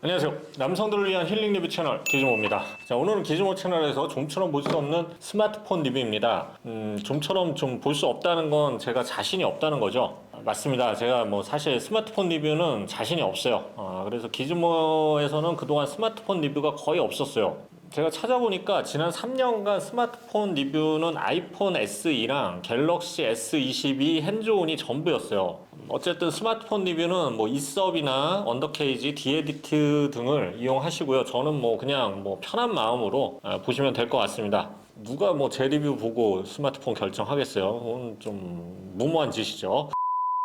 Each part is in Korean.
안녕하세요. 남성들을 위한 힐링 리뷰 채널 기즈모입니다. 자, 오늘은 기즈모 채널에서 좀처럼 볼 수 없는 스마트폰 리뷰입니다. 좀처럼 좀 볼 수 없다는 건 제가 자신이 없다는 거죠. 맞습니다. 제가 뭐 사실 스마트폰 리뷰는 자신이 없어요. 그래서 기즈모에서는 그동안 스마트폰 리뷰가 거의 없었어요. 제가 찾아보니까 지난 3년간 스마트폰 리뷰는 아이폰 SE랑 갤럭시 S22 핸즈온이 전부였어요. 어쨌든 스마트폰 리뷰는 뭐 이섭이나 언더케이지, 디에디트 등을 이용하시고요. 저는 뭐 그냥 뭐 편한 마음으로 보시면 될 것 같습니다. 누가 뭐 제 리뷰 보고 스마트폰 결정하겠어요? 그건 좀 무모한 짓이죠.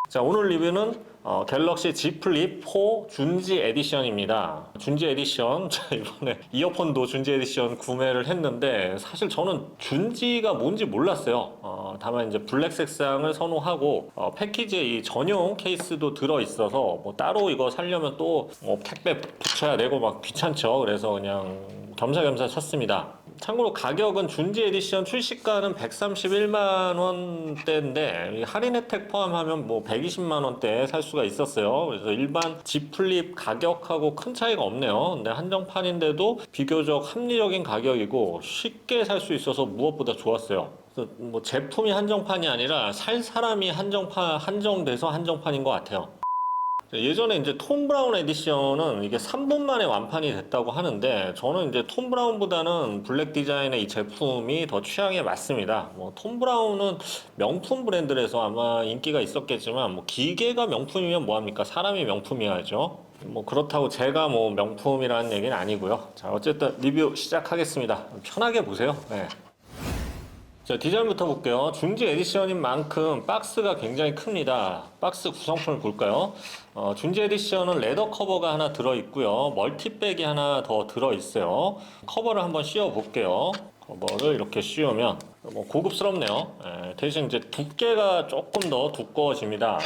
자, 오늘 리뷰는 갤럭시 Z 플립 4 준지 에디션입니다. 준지 에디션, 자, 이번에 이어폰도 준지 에디션 구매를 했는데 사실 저는 준지가 뭔지 몰랐어요. 다만 이제 블랙 색상을 선호하고 패키지에 이 전용 케이스도 들어있어서 뭐 따로 이거 사려면 또 택배 붙여야 되고 막 귀찮죠. 그래서 그냥 겸사겸사 샀습니다. 참고로 가격은 준지 에디션 출시가는 131만 원대인데 할인 혜택 포함하면 뭐 120만 원대에 살 수가 있었어요. 그래서 일반 Z 플립 가격하고 큰 차이가 없네요. 근데 한정판인데도 비교적 합리적인 가격이고 쉽게 살 수 있어서 무엇보다 좋았어요. 그래서 뭐 제품이 한정판이 아니라 살 사람이 한정돼서 한정판인 것 같아요. 예전에 이제 톰 브라운 에디션은 이게 3분 만에 완판이 됐다고 하는데 저는 이제 톰 브라운보다는 블랙 디자인의 이 제품이 더 취향에 맞습니다. 뭐 톰 브라운은 명품 브랜드라서 아마 인기가 있었겠지만 뭐 기계가 명품이면 뭐합니까? 사람이 명품이야죠. 뭐 그렇다고 제가 뭐 명품이라는 얘기는 아니고요. 자, 어쨌든 리뷰 시작하겠습니다. 편하게 보세요. 네. 자, 디자인부터 볼게요. 준지 에디션인 만큼 박스가 굉장히 큽니다. 박스 구성품을 볼까요? 준지 에디션은 레더 커버가 하나 들어있고요. 멀티백이 하나 더 들어있어요. 커버를 한번 씌워 볼게요. 커버를 이렇게 씌우면 뭐 고급스럽네요. 대신 이제 두께가 조금 더 두꺼워집니다.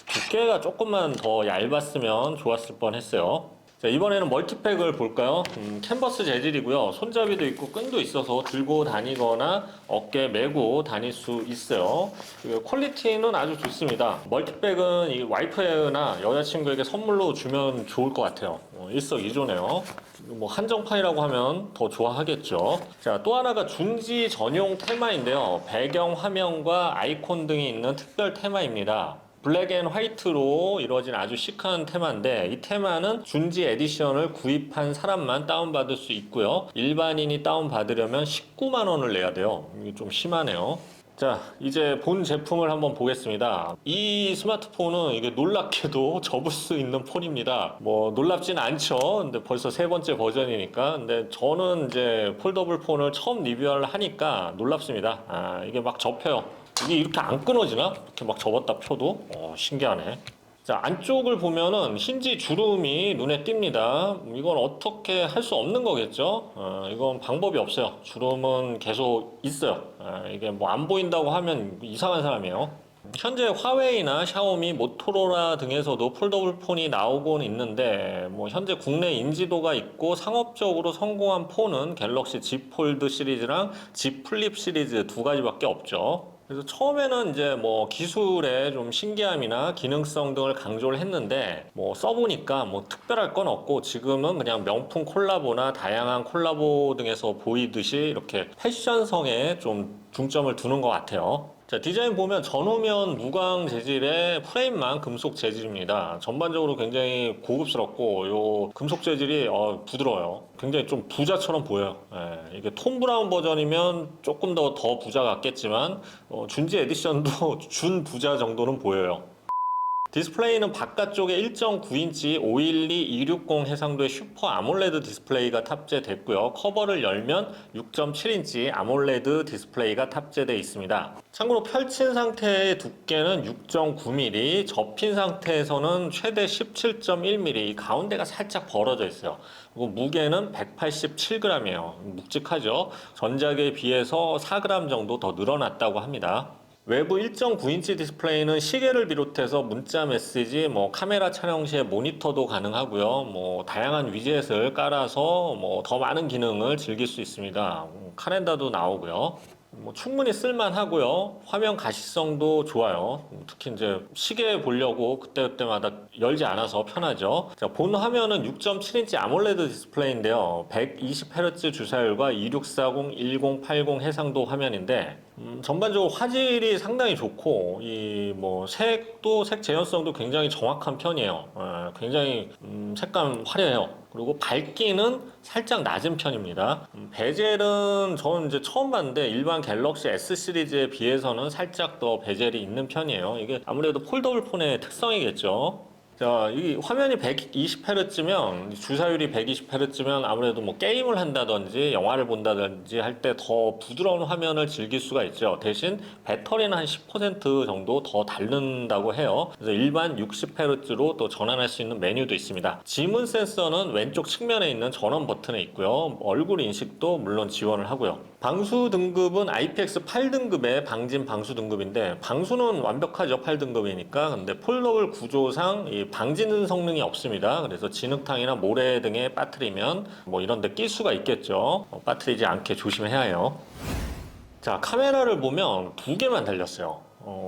두께가 조금만 더 얇았으면 좋았을 뻔했어요. 자, 이번에는 멀티팩을 볼까요? 캔버스 재질이고요. 손잡이도 있고 끈도 있어서 들고 다니거나 어깨에 메고 다닐 수 있어요. 그리고 퀄리티는 아주 좋습니다. 멀티백은 이 와이프나 여자친구에게 선물로 주면 좋을 것 같아요. 일석이조네요. 뭐 한정판이라고 하면 더 좋아하겠죠. 자, 또 하나가 준지 전용 테마인데요. 배경 화면과 아이콘 등이 있는 특별 테마입니다. 블랙 앤 화이트로 이루어진 아주 시크한 테마인데 이 테마는 준지 에디션을 구입한 사람만 다운받을 수 있고요. 일반인이 다운받으려면 19만 원을 내야 돼요. 이게 좀 심하네요. 자, 이제 본 제품을 한번 보겠습니다. 이 스마트폰은 이게 놀랍게도 접을 수 있는 폰입니다. 뭐 놀랍진 않죠. 근데 벌써 세 번째 버전이니까. 근데 저는 이제 폴더블 폰을 처음 리뷰를 하니까 놀랍습니다. 이게 막 접혀요. 이게 이렇게 안 끊어지나? 이렇게 막 접었다 펴도? 신기하네. 자, 안쪽을 보면은 힌지 주름이 눈에 띕니다. 이건 어떻게 할 수 없는 거겠죠? 이건 방법이 없어요. 주름은 계속 있어요. 이게 뭐 안 보인다고 하면 이상한 사람이에요. 현재 화웨이나 샤오미, 모토로라 등에서도 폴더블 폰이 나오곤 있는데 뭐 현재 국내 인지도가 있고 상업적으로 성공한 폰은 갤럭시 Z 폴드 시리즈랑 Z 플립 시리즈 두 가지밖에 없죠. 그래서 처음에는 이제 뭐 기술의 좀 신기함이나 기능성 등을 강조를 했는데 뭐 써보니까 뭐 특별할 건 없고 지금은 그냥 명품 콜라보나 다양한 콜라보 등에서 보이듯이 이렇게 패션성에 좀 중점을 두는 것 같아요. 자, 디자인 보면 전후면 무광 재질의 프레임만 금속 재질입니다. 전반적으로 굉장히 고급스럽고 요 금속 재질이 부드러워요. 굉장히 좀 부자처럼 보여요. 이게 톰 브라운 버전이면 조금 더 부자 같겠지만 준지 에디션도 준 부자 정도는 보여요. 디스플레이는 바깥쪽에 1.9인치 512-260 해상도의 슈퍼 아몰레드 디스플레이가 탑재됐고요. 커버를 열면 6.7인치 아몰레드 디스플레이가 탑재되어 있습니다. 참고로 펼친 상태의 두께는 6.9mm, 접힌 상태에서는 최대 17.1mm, 가운데가 살짝 벌어져 있어요. 그리고 무게는 187g이에요. 묵직하죠? 전작에 비해서 4g 정도 더 늘어났다고 합니다. 외부 1.9인치 디스플레이는 시계를 비롯해서 문자 메시지, 뭐 카메라 촬영 시에 모니터도 가능하고요. 뭐 다양한 위젯을 깔아서 뭐 더 많은 기능을 즐길 수 있습니다. 카렌다도 나오고요. 충분히 쓸만하고요. 화면 가시성도 좋아요. 특히 이제 시계 보려고 그때그때마다 열지 않아서 편하죠. 자, 본 화면은 6.7인치 아몰레드 디스플레이인데요. 120Hz 주사율과 2640, 1080 해상도 화면인데 전반적으로 화질이 상당히 좋고 이 색도 색 재현성도 굉장히 정확한 편이에요. 굉장히 색감 화려해요. 그리고 밝기는 살짝 낮은 편입니다. 베젤은 저는 이제 처음 봤는데 일반 갤럭시 S 시리즈에 비해서는 살짝 더 베젤이 있는 편이에요. 이게 아무래도 폴더블 폰의 특성이겠죠. 자, 이 화면이 120Hz면 주사율이 120Hz면 아무래도 게임을 한다든지 영화를 본다든지 할 때 더 부드러운 화면을 즐길 수가 있죠. 대신 배터리는 한 10% 정도 더 닳는다고 해요. 그래서 일반 60Hz로 또 전환할 수 있는 메뉴도 있습니다. 지문 센서는 왼쪽 측면에 있는 전원 버튼에 있고요. 얼굴 인식도 물론 지원을 하고요. 방수 등급은 IPX8 등급의 방진 방수 등급인데 방수는 완벽하죠. 8등급이니까. 근데 폴더블 구조상 이 방진 성능이 없습니다. 그래서 진흙탕이나 모래 등에 빠뜨리면 이런 데 낄 수가 있겠죠. 빠뜨리지 않게 조심해야 해요. 자, 카메라를 보면 두 개만 달렸어요.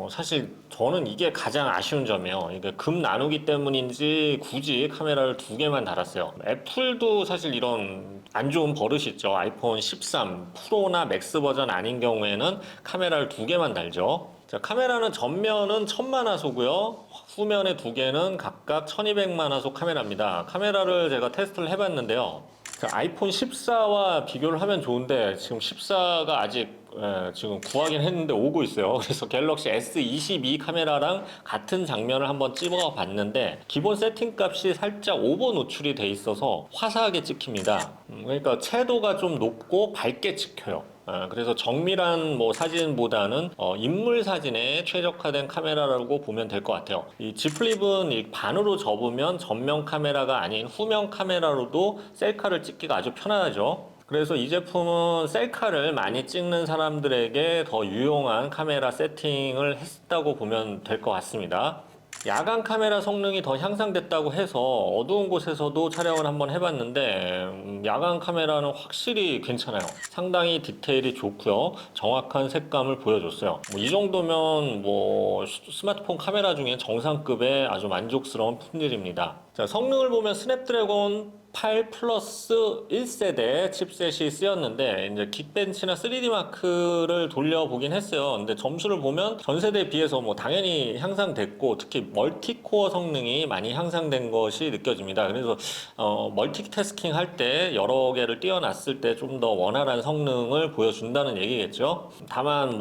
사실 저는 이게 가장 아쉬운 점이에요. 이게 금 나누기 때문인지 굳이 카메라를 두 개만 달았어요. 애플도 사실 이런 안 좋은 버릇이 있죠. 아이폰 13 프로나 맥스 버전 아닌 경우에는 카메라를 두 개만 달죠. 자, 카메라는 전면은 1000만화소고요. 후면에 두 개는 각각 1200만화소 카메라입니다. 카메라를 제가 테스트를 해봤는데요. 아이폰 14와 비교를 하면 좋은데 지금 14가 아직 지금 구하긴 했는데 오고 있어요. 그래서 갤럭시 S22 카메라랑 같은 장면을 한번 찍어 봤는데 기본 세팅 값이 살짝 오버 노출이 돼 있어서 화사하게 찍힙니다. 그러니까 채도가 좀 높고 밝게 찍혀요. 그래서 정밀한 사진보다는 인물 사진에 최적화된 카메라라고 보면 될 것 같아요. 이 G 플립은 이 반으로 접으면 전면 카메라가 아닌 후면 카메라로도 셀카를 찍기가 아주 편하죠. 그래서 이 제품은 셀카를 많이 찍는 사람들에게 더 유용한 카메라 세팅을 했다고 보면 될 것 같습니다. 야간 카메라 성능이 더 향상됐다고 해서 어두운 곳에서도 촬영을 한번 해봤는데 야간 카메라는 확실히 괜찮아요. 상당히 디테일이 좋고요. 정확한 색감을 보여줬어요. 이 정도면 스마트폰 카메라 중에 정상급의 아주 만족스러운 품질입니다. 자, 성능을 보면 스냅드래곤 8 플러스 1세대 칩셋이 쓰였는데 이제 긱벤치나 3D 마크를 돌려보긴 했어요. 근데 점수를 보면 전 세대에 비해서 당연히 향상됐고 특히 멀티코어 성능이 많이 향상된 것이 느껴집니다. 그래서 멀티태스킹 할 때 여러 개를 띄워놨을 때 좀 더 원활한 성능을 보여준다는 얘기겠죠. 다만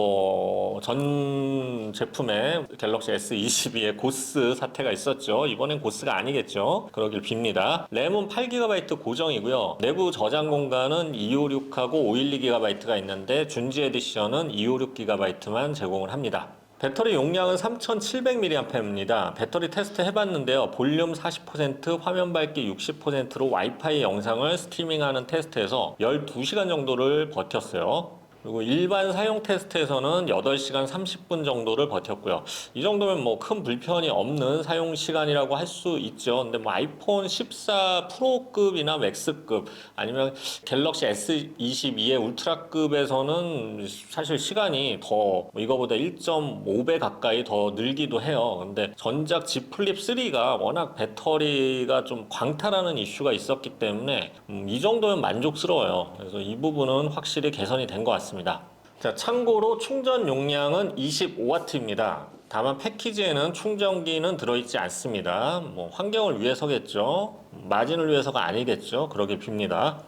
전 제품에 갤럭시 S22에 고스 사태가 있었죠. 이번엔 고스가 아니겠죠. 그러길 빕니다. 램은 8GB 고정이고요. 내부 저장 공간은 256하고 512GB가 있는데 준지 에디션은 256GB만 제공을 합니다. 배터리 용량은 3700mAh입니다. 배터리 테스트 해봤는데요. 볼륨 40%, 화면 밝기 60%로 와이파이 영상을 스트리밍하는 테스트에서 12시간 정도를 버텼어요. 그리고 일반 사용 테스트에서는 8시간 30분 정도를 버텼고요. 이 정도면 큰 불편이 없는 사용 시간이라고 할 수 있죠. 근데 아이폰 14 프로급이나 맥스급 아니면 갤럭시 S22의 울트라급에서는 사실 시간이 더 이거보다 1.5배 가까이 더 늘기도 해요. 근데 전작 Z 플립 3가 워낙 배터리가 좀 광탈하는 이슈가 있었기 때문에 이 정도면 만족스러워요. 그래서 이 부분은 확실히 개선이 된 것 같습니다. 자, 참고로 충전 용량은 25W입니다. 다만 패키지에는 충전기는 들어있지 않습니다. 환경을 위해서겠죠. 마진을 위해서가 아니겠죠. 그러길 빕니다.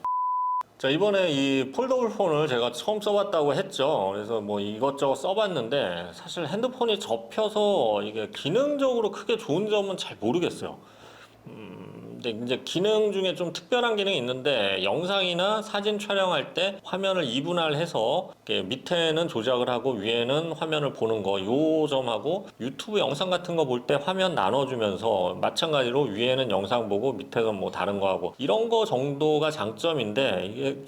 자, 이번에 이 폴더블 폰을 제가 처음 써봤다고 했죠. 그래서 이것저것 써봤는데 사실 핸드폰이 접혀서 이게 기능적으로 크게 좋은 점은 잘 모르겠어요. 근데 이제 기능 중에 좀 특별한 기능이 있는데 영상이나 사진 촬영할 때 화면을 이분할해서 밑에는 조작을 하고 위에는 화면을 보는 거, 요 점하고 유튜브 영상 같은 거 볼 때 화면 나눠주면서 마찬가지로 위에는 영상 보고 밑에는 다른 거 하고 이런 거 정도가 장점인데 이게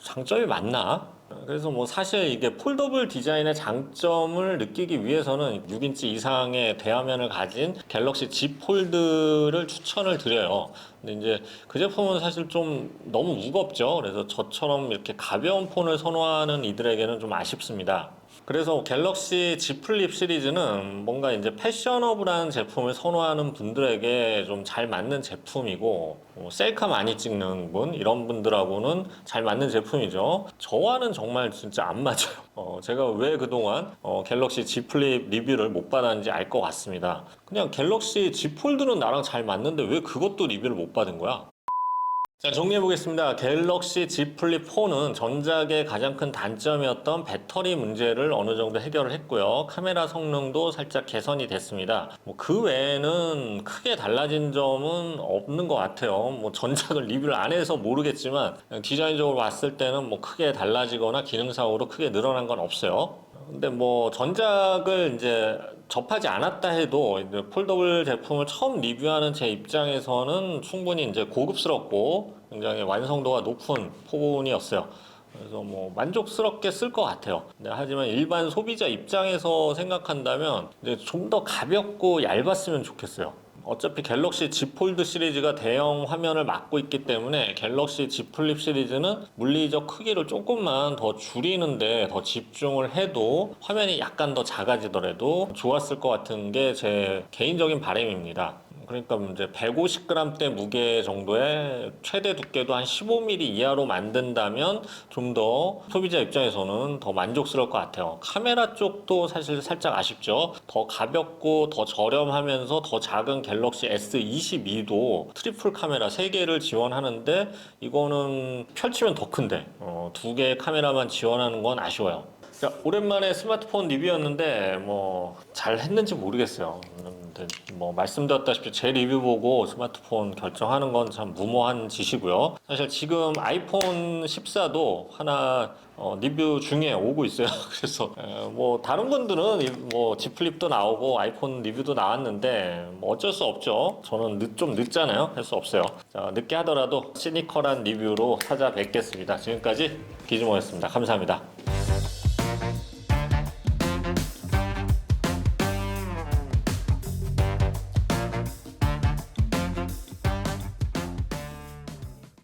장점이 맞나? 그래서 뭐 사실 이게 폴더블 디자인의 장점을 느끼기 위해서는 6인치 이상의 대화면을 가진 갤럭시 Z 폴드를 추천을 드려요. 근데 이제 그 제품은 사실 좀 너무 무겁죠. 그래서 저처럼 이렇게 가벼운 폰을 선호하는 이들에게는 좀 아쉽습니다. 그래서 갤럭시 Z 플립 시리즈는 뭔가 이제 패셔너블한 제품을 선호하는 분들에게 좀 잘 맞는 제품이고, 셀카 많이 찍는 분, 이런 분들하고는 잘 맞는 제품이죠. 저와는 정말 진짜 안 맞아요. 제가 왜 그동안 갤럭시 Z 플립 리뷰를 못 받았는지 알 것 같습니다. 그냥 갤럭시 Z 폴드는 나랑 잘 맞는데 왜 그것도 리뷰를 못 받은 거야? 자, 정리해 보겠습니다. 갤럭시 Z 플립 4는 전작의 가장 큰 단점이었던 배터리 문제를 어느 정도 해결을 했고요. 카메라 성능도 살짝 개선이 됐습니다. 뭐 그 외에는 크게 달라진 점은 없는 것 같아요. 뭐 전작을 리뷰를 안 해서 모르겠지만 디자인적으로 봤을 때는 뭐 크게 달라지거나 기능상으로 크게 늘어난 건 없어요. 근데 뭐 전작을 이제 접하지 않았다 해도 이제 폴더블 제품을 처음 리뷰하는 제 입장에서는 충분히 이제 고급스럽고 굉장히 완성도가 높은 폰이었어요. 그래서 뭐 만족스럽게 쓸 것 같아요. 근데 하지만 일반 소비자 입장에서 생각한다면 이제 좀 더 가볍고 얇았으면 좋겠어요. 어차피 갤럭시 Z 폴드 시리즈가 대형 화면을 맡고 있기 때문에 갤럭시 Z 플립 시리즈는 물리적 크기를 조금만 더 줄이는데 더 집중을 해도 화면이 약간 더 작아지더라도 좋았을 것 같은 게 제 개인적인 바람입니다. 그러니까 이제 150g대 무게 정도의 최대 두께도 한 15mm 이하로 만든다면 좀 더 소비자 입장에서는 더 만족스러울 것 같아요. 카메라 쪽도 사실 살짝 아쉽죠. 더 가볍고 더 저렴하면서 더 작은 갤럭시 S22도 트리플 카메라 3개를 지원하는데 이거는 펼치면 더 큰데 두 개의 카메라만 지원하는 건 아쉬워요. 자, 오랜만에 스마트폰 리뷰였는데 뭐 잘 했는지 모르겠어요. 근데 뭐 말씀드렸다시피 제 리뷰 보고 스마트폰 결정하는 건 참 무모한 짓이고요. 사실 지금 아이폰 14도 하나 리뷰 중에 오고 있어요. 그래서 뭐 다른 분들은 뭐 Z 플립도 나오고 아이폰 리뷰도 나왔는데 뭐 어쩔 수 없죠. 저는 좀 늦잖아요. 할 수 없어요. 자, 늦게 하더라도 시니컬한 리뷰로 찾아뵙겠습니다. 지금까지 기즈모였습니다. 감사합니다.